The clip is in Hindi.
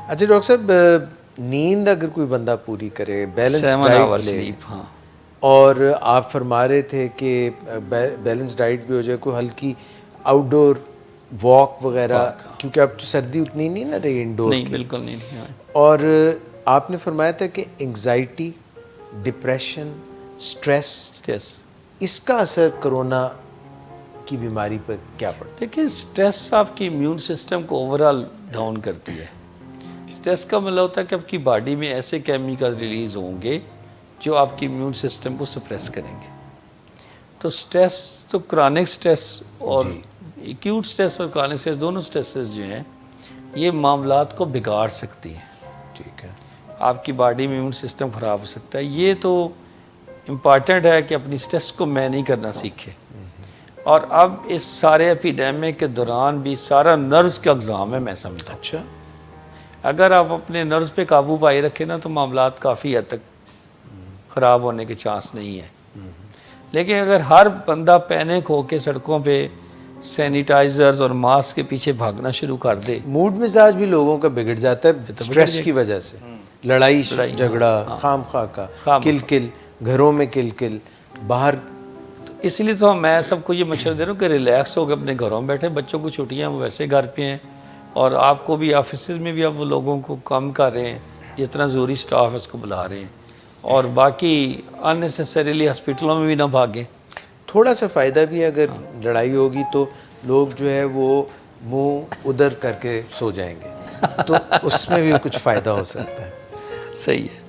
अच्छा डॉक्टर साहब, नींद अगर कोई बंदा पूरी करे, बैलेंस 7 डाइट आवर ले, स्लीप, हाँ। और आप फरमा रहे थे कि बैलेंस डाइट भी हो जाए, कोई हल्की आउटडोर वॉक वगैरह, वाक, हाँ। क्योंकि अब तो सर्दी उतनी नहीं ना रही इंडोर नहीं, की। बिल्कुल नहीं, हाँ। और आपने फरमाया था कि एंजाइटी, डिप्रेशन, स्ट्रेस, स्ट्रेस, इसका असर कोरोना की बीमारी पर क्या पड़ता देखिए स्ट्रेस आपकी इम्यून सिस्टम को ओवरऑल डाउन करती है। स्ट्रेस का मतलब होता है कि आपकी बॉडी में ऐसे केमिकल रिलीज होंगे जो आपकी इम्यून सिस्टम को सप्रेस करेंगे। तो स्ट्रेस, तो क्रॉनिक स्ट्रेस है? और जी एक्यूट स्ट्रेस और क्रॉनिक स्ट्रेस दोनों स्ट्रेसेस जो हैं ये मामलात को बिगाड़ सकती हैं। ठीक है। आपकी बॉडी में इम्यून सिस्टम ख़राब हो सकता है। ये तो इम्पॉर्टेंट है कि अपनी स्ट्रेस को मैनेज करना सीखे। और अब इस सारे एपिडेमिक के दौरान भी सारा नर्व्स का एग्ज़ाम है, मैं समझता हूँ। अच्छा। अगर आप अपने नर्व्स पे काबू पाए रखें ना तो मामलात काफ़ी हद तक ख़राब होने के चांस नहीं है। लेकिन अगर हर बंदा पैनिक होकर सड़कों पे सैनिटाइजर्स और मास्क के पीछे भागना शुरू कर दे, मूड मिजाज भी लोगों का बिगड़ जाता है तो स्ट्रेस की वजह से। लड़ाई झगड़ा, हाँ, खाम खा का, खाम किल किल, घरों में किल किल, बाहर। इसलिए तो मैं सबको ये मशवरा दे रहा हूँ कि रिलैक्स होकर अपने घरों में बैठे। बच्चों को छुट्टियाँ, वो वैसे घर पे हैं, और आपको भी ऑफिस में भी अब वो लोगों को कम कर रहे हैं, जितना ज़रूरी स्टाफ है उसको बुला रहे हैं, और बाकी अननेसेसरीली हॉस्पिटलों में भी ना भागें। थोड़ा सा फ़ायदा भी है, अगर लड़ाई होगी तो लोग जो है वो मुंह उधर करके सो जाएंगे, तो उसमें भी कुछ फ़ायदा हो सकता है। सही है।